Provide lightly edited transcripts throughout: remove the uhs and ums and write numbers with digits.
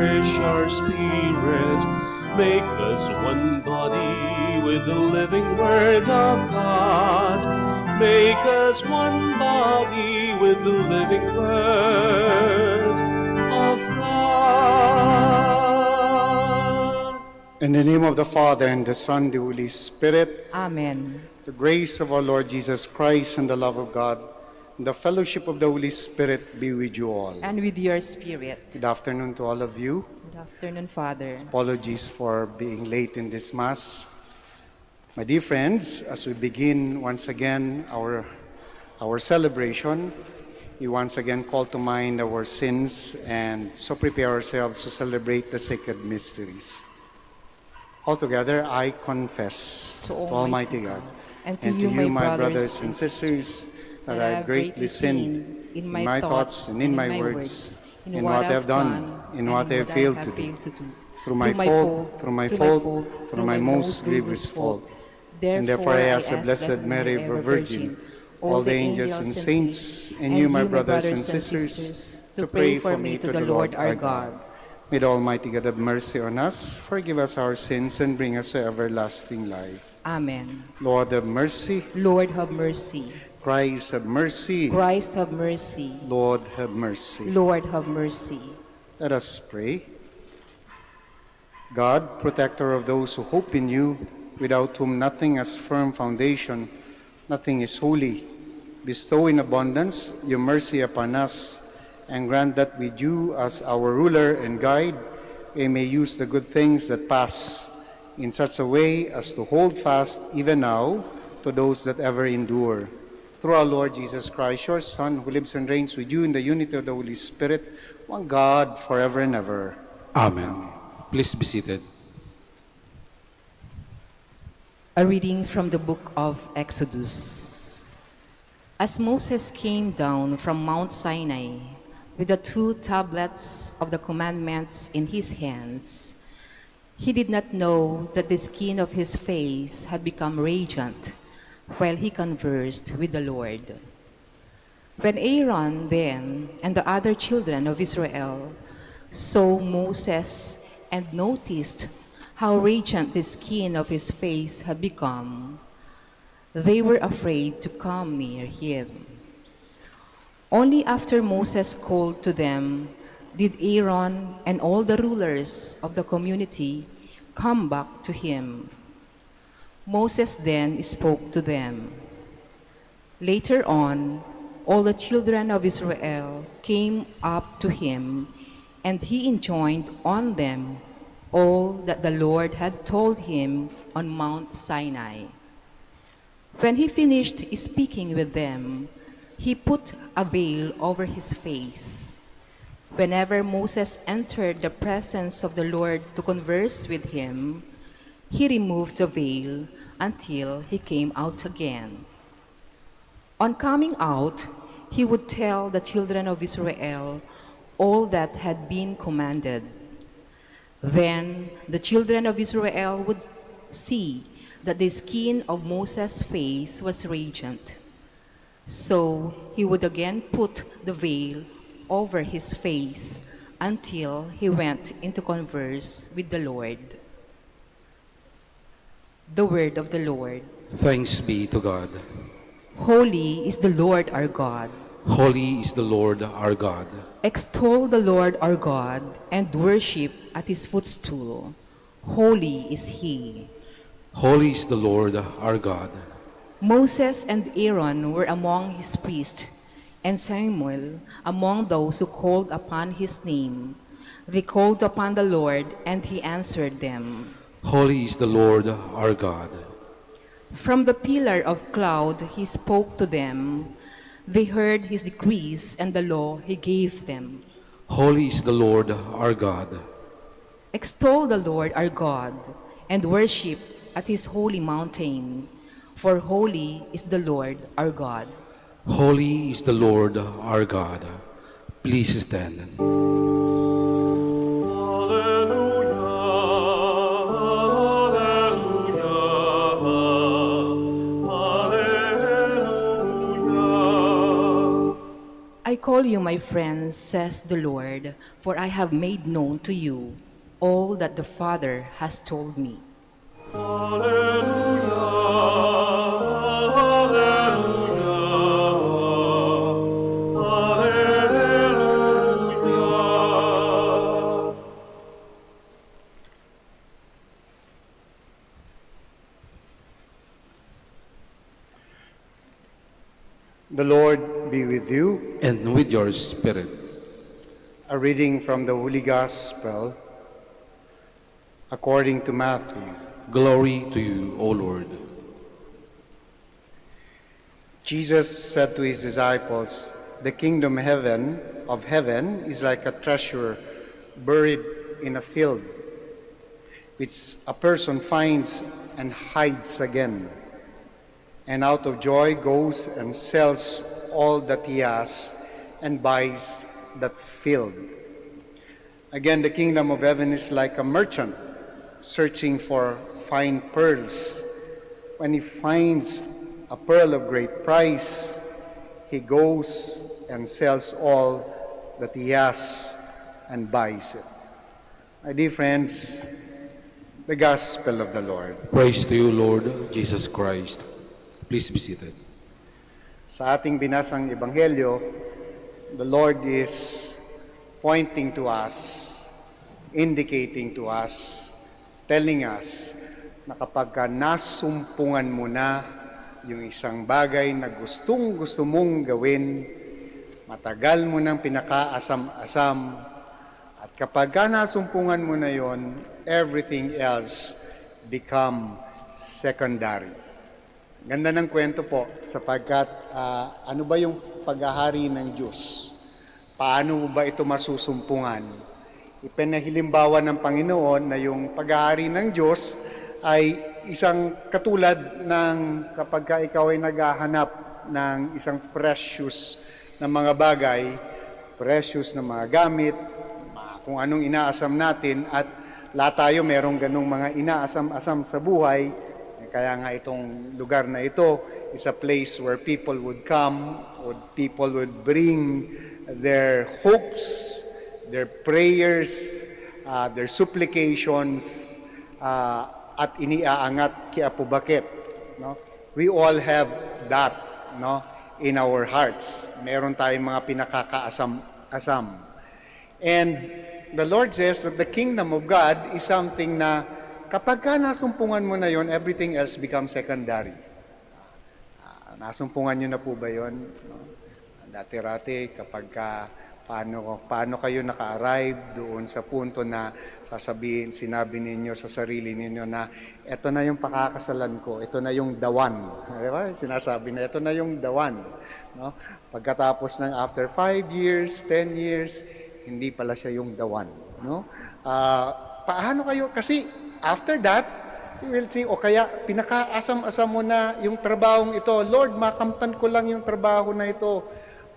nourish our spirits. Make us one body with the living Word of God. Make us one body with the living Word of God. In the name of the Father, and the Son, the Holy Spirit. Amen. The grace of our Lord Jesus Christ and the love of God, and the fellowship of the Holy Spirit be with you all. And with your spirit. Good afternoon to all of you. Good afternoon, Father. Apologies for being late in this Mass. My dear friends, as we begin once again our celebration, we once again call to mind our sins and so prepare ourselves to celebrate the sacred mysteries. Altogether, I confess to Almighty God and to you, my brothers and sisters, that I have greatly sinned in my thoughts and in my words, in what I have done, in what I have failed to do, through my fault, through my most grievous fault. And therefore I ask the Blessed Mary, ever Virgin, all the angels and saints, and you, my brothers and sisters, to pray for me to the Lord our God. May the Almighty God have mercy on us, forgive us our sins, and bring us to everlasting life. Amen. Lord have mercy. Lord have mercy. Christ have mercy. Christ have mercy. Lord have mercy. Lord have mercy. Let us pray. God, protector of those who hope in you, without whom nothing has firm foundation, nothing is holy, bestow in abundance your mercy upon us, and grant that with you as our ruler and guide, we may use the good things that pass in such a way as to hold fast even now to those that ever endure. Through our Lord Jesus Christ, your Son, who lives and reigns with you in the unity of the Holy Spirit, one God, forever and ever. Amen. Please be seated. A reading from the book of Exodus. As Moses came down from Mount Sinai with the 2 tablets of the commandments in his hands, he did not know that the skin of his face had become radiant while he conversed with the Lord. When Aaron then and the other children of Israel saw Moses and noticed how radiant the skin of his face had become, they were afraid to come near him. Only after Moses called to them did Aaron and all the rulers of the community come back to him. Moses then spoke to them. Later on, all the children of Israel came up to him, and he enjoined on them all that the Lord had told him on Mount Sinai. When he finished speaking with them, he put a veil over his face. Whenever Moses entered the presence of the Lord to converse with him, he removed the veil until he came out again. On coming out, he would tell the children of Israel all that had been commanded. Then the children of Israel would see that the skin of Moses' face was radiant. So he would again put the veil over his face until he went into converse with the Lord. The word of the Lord. Thanks be to God. Holy is the Lord our God. Holy is the Lord our God. Extol the Lord our God and worship at his footstool. Holy is he. Holy is the Lord our God. Moses and Aaron were among his priests, and Samuel among those who called upon his name. They called upon the Lord, and he answered them. Holy is the Lord our God. From the pillar of cloud he spoke to them. They heard his decrees and the law he gave them. Holy is the Lord our God. Extol the Lord our God, and worship at his holy mountain, for holy is the Lord our God. Holy is the Lord our God. Please stand. I call call you my friends, says the Lord, for I have made known to you all that the Father has told me. The Lord be with you. And with your spirit. A reading from the Holy Gospel according to Matthew. Glory to you, O Lord. Jesus said to his disciples, "The kingdom of heaven is like a treasure buried in a field, which a person finds and hides again, and out of joy goes and sells all that he has and buys that field." Again, the kingdom of heaven is like a merchant searching for fine pearls. When he finds a pearl of great price, he goes and sells all that he has and buys it. My dear friends, the gospel of the Lord. Praise to you, Lord Jesus Christ. Please be seated. Sa ating binasang ebanghelyo, the Lord is pointing to us, indicating to us, telling us na kapag nasumpungan mo na yung isang bagay na gusto mong gawin, matagal mo nang pinakaasam-asam, at kapag nasumpungan mo na yon, everything else become secondary. Ganda ng kwento po, sapagkat ano ba yung paghahari ng Diyos? Paano mo ba ito masusumpungan? Ipinahilimbawa ng Panginoon na yung paghahari ng Diyos ay isang katulad ng kapag ikaw ay naghahanap ng isang precious na mga bagay, precious na mga gamit, kung anong inaasam natin, at lahat tayo merong ganong mga inaasam-asam sa buhay. Kaya nga itong lugar na ito is a place where people would come, people would bring their hopes, their prayers, their supplications, at iniaangat kay Apo Bakit. No? We all have that, no, in our hearts. Meron tayong mga pinakakaasam-asam. And the Lord says that the kingdom of God is something na kapag nasumpungan mo na yon, everything else becomes secondary. Nasumpungan nyo na po ba yon? No? Dati-rati, kapag paano kayo naka-arrive doon sa punto na sinabi ninyo sa sarili ninyo na eto na yung pakakasalan ko, ito na yung the one. Diba? Sinasabi na ito na yung the one. No? Pagkatapos ng after 5 years, 10 years, hindi pala siya yung the one. No? Paano kayo? Kasi after that, you will see, o kaya pinakaasam-asam mo na yung trabahong ito. Lord, makamtan ko lang yung trabaho na ito.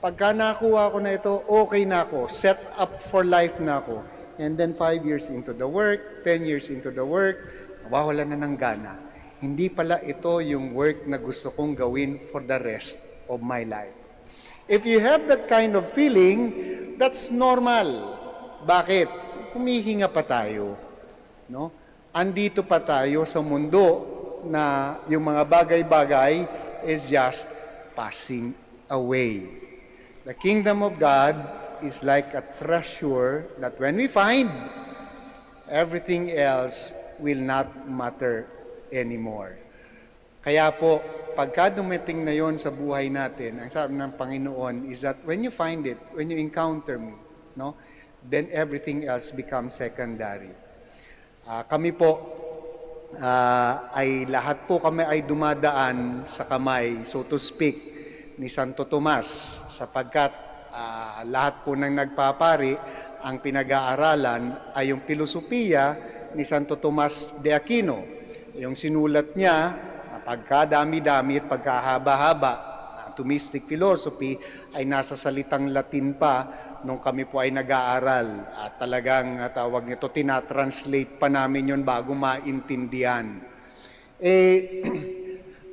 Pagka nakuha ko na ito, okay na ako. Set up for life na ako. And then 5 years into the work, 10 years into the work, nawawala na ng gana. Hindi pala ito yung work na gusto kong gawin for the rest of my life. If you have that kind of feeling, that's normal. Bakit? Humihinga pa tayo. No? Andito pa tayo sa mundo na yung mga bagay-bagay is just passing away. The kingdom of God is like a treasure that when we find, everything else will not matter anymore. Kaya po, pagka dumating na yon sa buhay natin, ang sabi ng Panginoon is that when you find it, when you encounter me, no, then everything else becomes secondary. Kami po, ay lahat po kami ay dumadaan sa kamay, so to speak, ni Santo Tomas, sapagkat lahat po ng nagpapari, ang pinag-aaralan ay yung filosofiya ni Santo Tomas de Aquino. Yung sinulat niya, pagkadami-dami at pagkahaba-haba, Thomistic philosophy ay nasa salitang Latin pa nung kami po ay nag-aaral. At talagang tawag nito, tinatranslate pa namin yon bago maintindihan.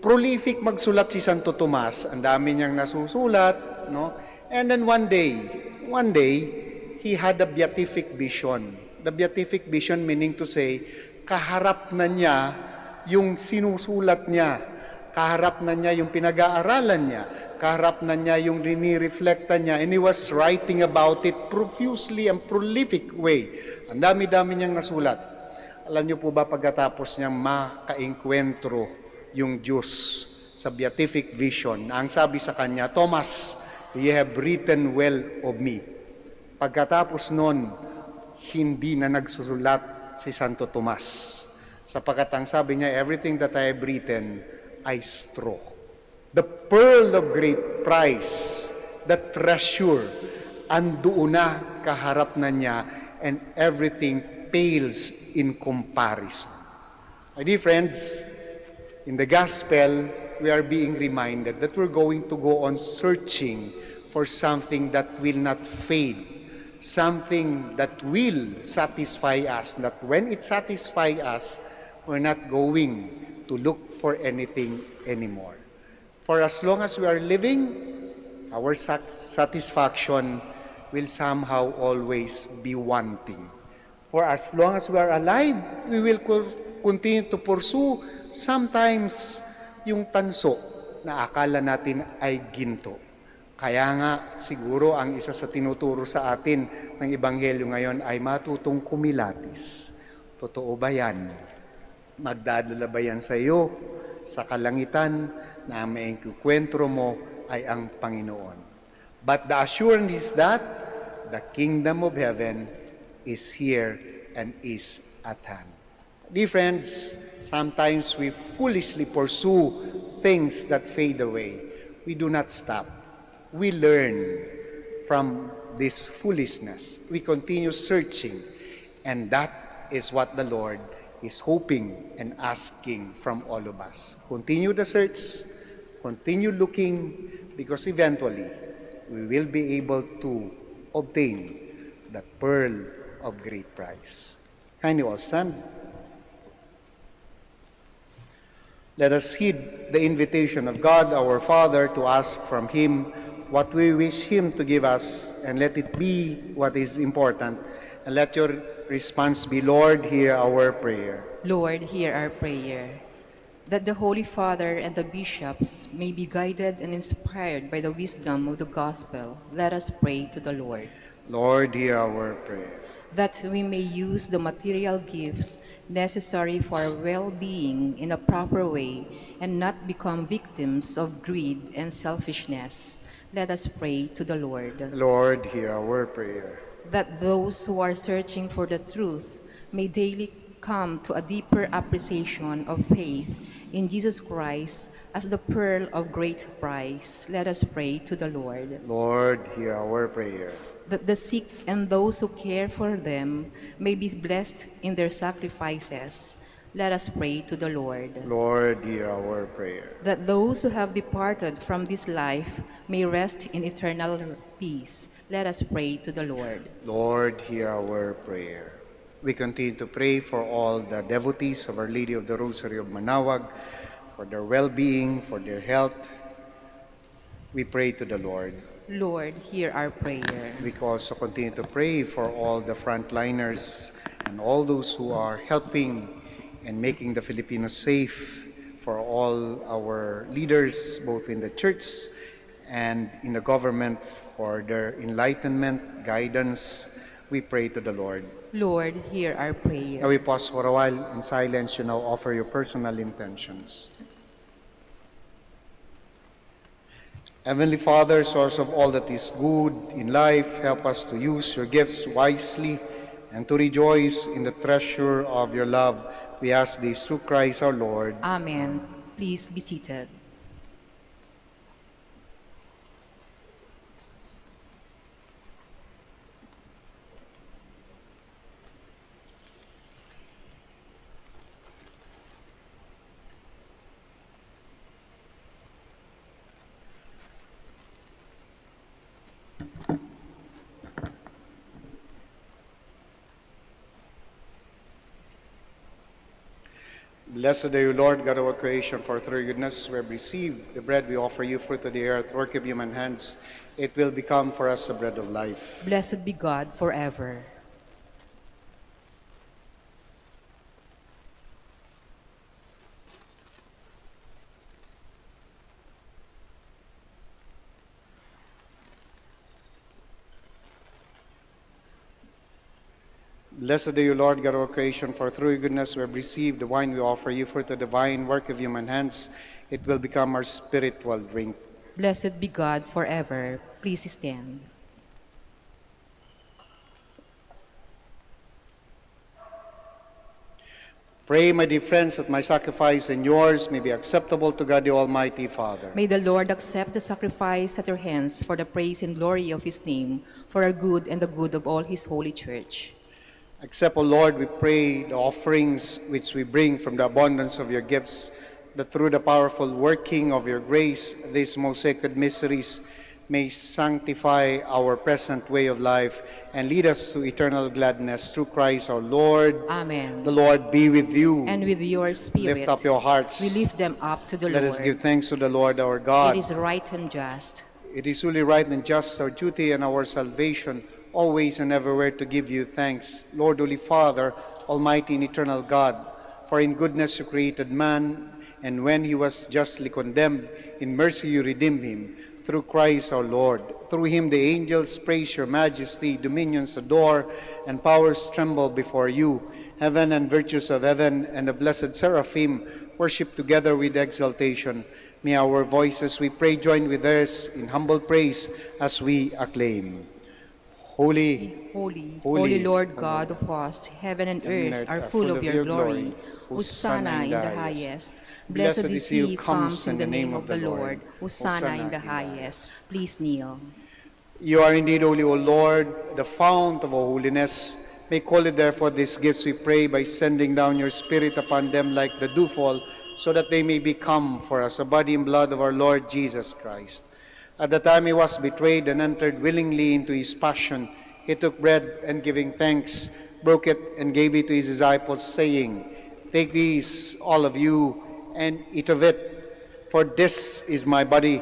Prolific magsulat si Santo Tomas. Ang dami niyang nasusulat, no? And then one day, he had a beatific vision. The beatific vision meaning to say, kaharap na niya yung sinusulat niya, kaharap na niya yung pinag-aaralan niya, kaharap na niya yung rinireflecta niya, and he was writing about it profusely and prolific way. Ang dami-dami niyang nasulat. Alam niyo po ba, pagkatapos niyang makaengkwentro yung Diyos sa beatific vision, ang sabi sa kanya, Thomas, you have written well of me. Pagkatapos nun, hindi na nagsusulat si Santo Tomas. Sapagkat ang sabi niya, everything that I have written, I straw. The pearl of great price, the treasure, andoon na, kaharap na niya, and everything pales in comparison. My dear friends, in the gospel, we are being reminded that we're going to go on searching for something that will not fade, something that will satisfy us, that when it satisfies us, we're not going to look for anything anymore. For as long as we are living, our satisfaction will somehow always be wanting. For as long as we are alive, we will continue to pursue sometimes yung tanso na akala natin ay ginto. Kaya nga siguro ang isa sa tinuturo sa atin ng Ebanghelyo ngayon ay matutong kumilatis. Totoo ba yan? Magdadala ba yan sa iyo sa kalangitan na ang maengkukwentro mo ay ang Panginoon? But the assurance is that the kingdom of heaven is here and is at hand. Dear friends, sometimes we foolishly pursue things that fade away. We do not stop. We learn from this foolishness. We continue searching, and that is what the Lord is hoping and asking from all of us. Continue the search, continue looking, because eventually we will be able to obtain that pearl of great price. Can you all stand? Let us heed the invitation of God, our Father, to ask from Him what we wish Him to give us, and let it be what is important. And let your response be, Lord, hear our prayer. Lord, hear our prayer. That the Holy Father and the bishops may be guided and inspired by the wisdom of the gospel, let us pray to the Lord. Lord, hear our prayer. That we may use the material gifts necessary for our well-being in a proper way and not become victims of greed and selfishness, let us pray to the Lord. Lord, hear our prayer. That those who are searching for the truth may daily come to a deeper appreciation of faith in Jesus Christ as the pearl of great price, let us pray to the Lord. Lord, hear our prayer. That the sick and those who care for them may be blessed in their sacrifices, let us pray to the Lord. Lord, hear our prayer. That those who have departed from this life may rest in eternal peace, let us pray to the Lord. Lord, hear our prayer. We continue to pray for all the devotees of Our Lady of the Rosary of Manaoag, for their well-being, for their health. We pray to the Lord. Lord, hear our prayer. We also continue to pray for all the frontliners and all those who are helping and making the Filipinos safe, for all our leaders, both in the church and in the government, for their enlightenment, guidance. We pray to the Lord. Lord, hear our prayer. Now we pause for a while in silence. You now offer your personal intentions. Heavenly Father, source of all that is good in life, help us to use your gifts wisely and to rejoice in the treasure of your love. We ask this through Christ our Lord. Amen. Please be seated. Blessed are you, Lord, God of our creation, for through your goodness we have received the bread we offer you, fruit of the earth, work of human hands. It will become for us the bread of life. Blessed be God forever. Blessed are you, Lord, God of our creation, for through your goodness we have received the wine we offer you, fruit of the vine, work of human hands. It will become our spiritual drink. Blessed be God forever. Please stand. Pray, my dear friends, that my sacrifice and yours may be acceptable to God the Almighty Father. May the Lord accept the sacrifice at your hands for the praise and glory of his name, for our good and the good of all his holy church. Accept, O Lord, we pray, the offerings which we bring from the abundance of your gifts, that through the powerful working of your grace, these most sacred mysteries may sanctify our present way of life and lead us to eternal gladness through Christ our Lord. Amen. The Lord be with you. And with your spirit. Lift up your hearts. We lift them up to the Let Lord. us give thanks to the Lord our God. It is right and just. It is truly right and just, our duty and our salvation, always and everywhere to give you thanks, Lord, Holy Father, Almighty and eternal God, for in goodness you created man, and when he was justly condemned, in mercy you redeemed him, through Christ our Lord. Through him the angels praise your majesty, dominions adore, and powers tremble before you. Heaven and virtues of heaven and the blessed seraphim worship together with exaltation. May our voices, we pray, join with theirs in humble praise as we acclaim. Holy, Holy, Holy, Holy Lord God of hosts, heaven and earth are full of your glory. Hosanna in the highest. Blessed is he who comes in the name of the Lord. Hosanna in the highest. Please kneel. You are indeed holy, O Lord, the fount of all holiness. Make holy, therefore, these gifts, we pray, by sending down your Spirit upon them like the dewfall, so that they may become for us the body and blood of our Lord Jesus Christ. At the time he was betrayed and entered willingly into his passion, he took bread and, giving thanks, broke it and gave it to his disciples, saying, "Take these, all of you, and eat of it, for this is my body,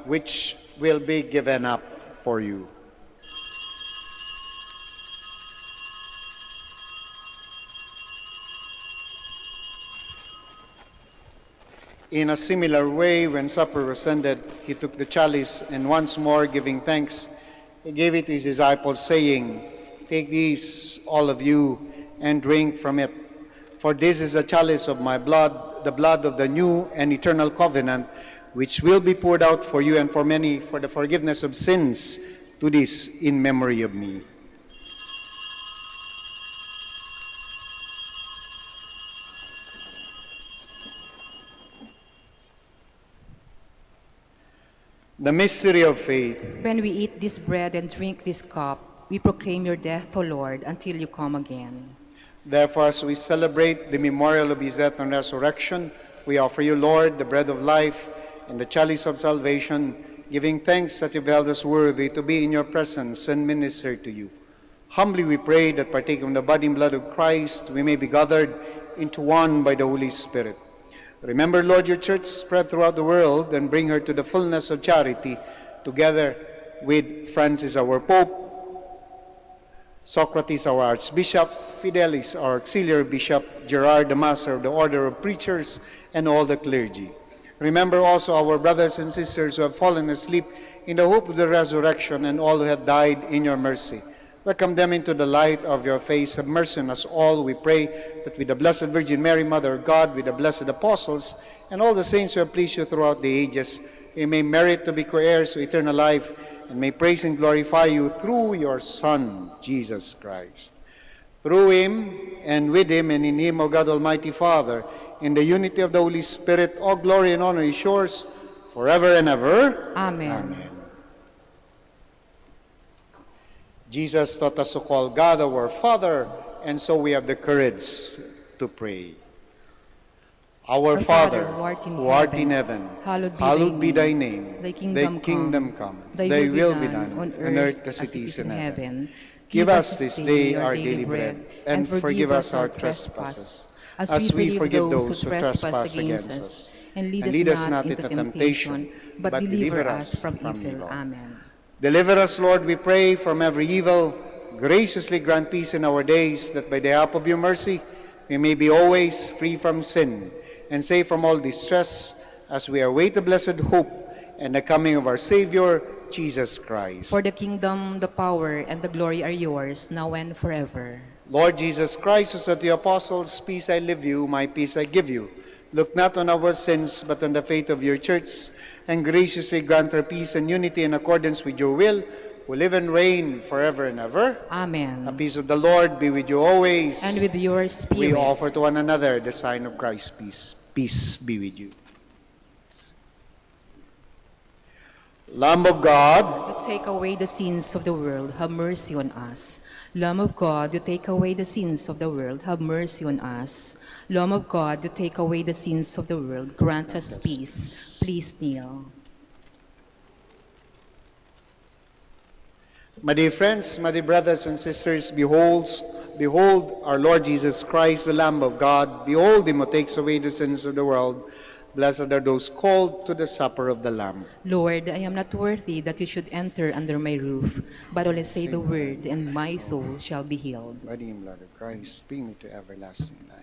which will be given up for you." In a similar way, when supper was ended, he took the chalice, and once more giving thanks, he gave it to his disciples, saying, "Take these, all of you, and drink from it. For this is the chalice of my blood, the blood of the new and eternal covenant, which will be poured out for you and for many for the forgiveness of sins. Do this in memory of me." The mystery of faith. When we eat this bread and drink this cup, we proclaim your death, O Lord, until you come again. Therefore, as we celebrate the memorial of his death and resurrection, we offer you, Lord, the bread of life and the chalice of salvation, giving thanks that you've held us worthy to be in your presence and minister to you. Humbly we pray that, partaking of the body and blood of Christ, we may be gathered into one by the Holy Spirit. Remember, Lord, your church spread throughout the world, and bring her to the fullness of charity, together with Francis, our Pope, Socrates, our Archbishop, Fidelis, our Auxiliary Bishop, Gerard, the Master of the Order of Preachers, and all the clergy. Remember also our brothers and sisters who have fallen asleep in the hope of the resurrection, and all who have died in your mercy. Welcome them into the light of your face. Have mercy on us all, we pray, that with the Blessed Virgin Mary, Mother of God, with the blessed apostles, and all the saints who have pleased you throughout the ages, we may merit to be co-heirs to eternal life, and may praise and glorify you through your Son, Jesus Christ. Through him, and with him, and in him, O God Almighty Father, in the unity of the Holy Spirit, all glory and honor is yours, forever and ever. Amen. Amen. Jesus taught us to call God our Father, and so we have the courage to pray. Our Father, who art in heaven, hallowed be thy name. Thy kingdom come. Thy will be done on earth as it is in heaven. Give us this day our daily bread, and forgive us our trespasses, as we forgive those who trespass against us. And lead us not into temptation, but deliver us from evil. Amen. Deliver us, Lord, we pray, from every evil. Graciously grant peace in our days, that by the help of your mercy we may be always free from sin and safe from all distress, as we await the blessed hope and the coming of our Savior, Jesus Christ. For the kingdom, the power, and the glory are yours, now and forever. Lord Jesus Christ, who said to the apostles, "Peace I leave you, my peace I give you," look not on our sins, but on the faith of your church, and graciously grant her peace and unity in accordance with your will, who live and reign forever and ever. Amen. The peace of the Lord be with you always. And with your spirit. We offer to one another the sign of Christ's peace. Peace be with you. Lamb of God, You take away the sins of the world, have mercy on us. Lamb of God, you take away the sins of the world, have mercy on us. Lamb of God, you take away the sins of the world, grant us peace. Please kneel. my dear friends, my dear brothers and sisters, behold our Lord Jesus Christ, the Lamb of God. Behold him who takes away the sins of the world. Blessed are those called to the supper of the Lamb. Lord, I am not worthy that you should enter under my roof, but only say the word, and my soul shall be healed. Body and blood of Christ, bring me to everlasting life.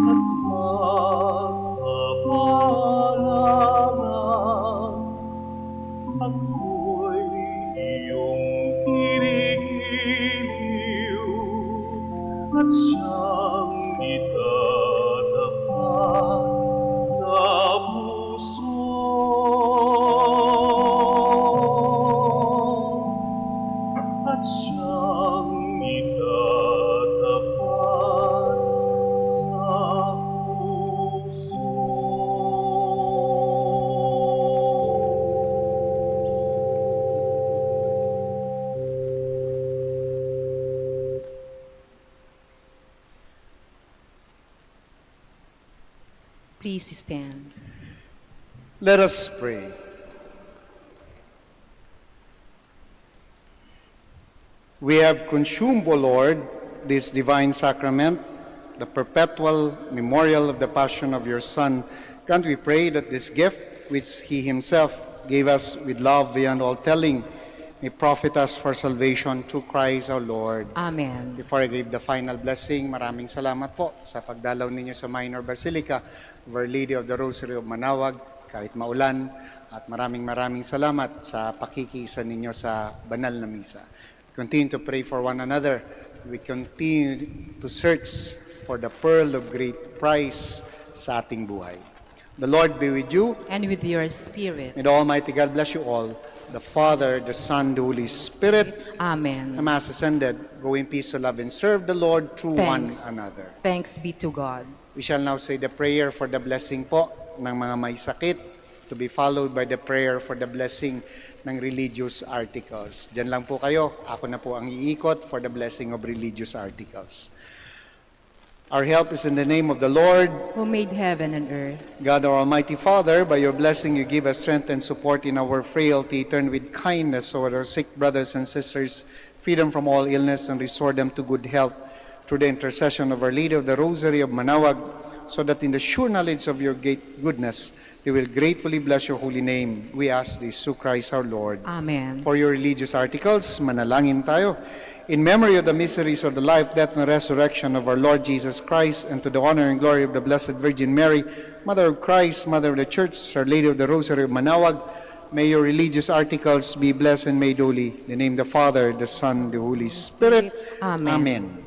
At magpapala Please stand. Let us pray. We have consumed, O Lord, this divine sacrament, the perpetual memorial of the passion of your Son. Grant, we pray, that this gift, which He Himself gave us with love beyond all telling, may profit us for salvation through Christ our Lord. Amen. Before I give the final blessing, maraming salamat po sa pagdalaw ninyo sa Minor Basilica of Our Lady of the Rosary of Manaoag, kahit maulan, at maraming salamat sa pakikiisa ninyo sa banal na misa. Continue to pray for one another. We continue to search for the pearl of great price sa ating buhay. The Lord be with you. And with your spirit. May the Almighty God bless you all, the Father, the Son, the Holy Spirit. Amen. The Mass is ended. Go in peace to love and serve the Lord through one another. Thanks be to God. We shall now say the prayer for the blessing po ng mga may sakit, to be followed by the prayer for the blessing ng religious articles. Diyan lang po kayo. Ako na po ang iikot for the blessing of religious articles. Our help is in the name of the Lord, Who made heaven and earth. God our Almighty Father. By your blessing you give us strength and support in our frailty. Turn with kindness over our sick brothers and sisters, freedom from all illness, and restore them to good health through the intercession of Our Lady of the Rosary of Manaoag, so that in the sure knowledge of your great goodness, they will gratefully bless your holy name. We ask this through Christ our Lord. Amen. For your religious articles, manalangin tayo. In memory of the mysteries of the life, death, and resurrection of our Lord Jesus Christ, and to the honor and glory of the Blessed Virgin Mary, Mother of Christ, Mother of the Church, Our Lady of the Rosary of Manaoag, may your religious articles be blessed and made holy. In the name of the Father, the Son, the Holy Spirit. Amen. Amen.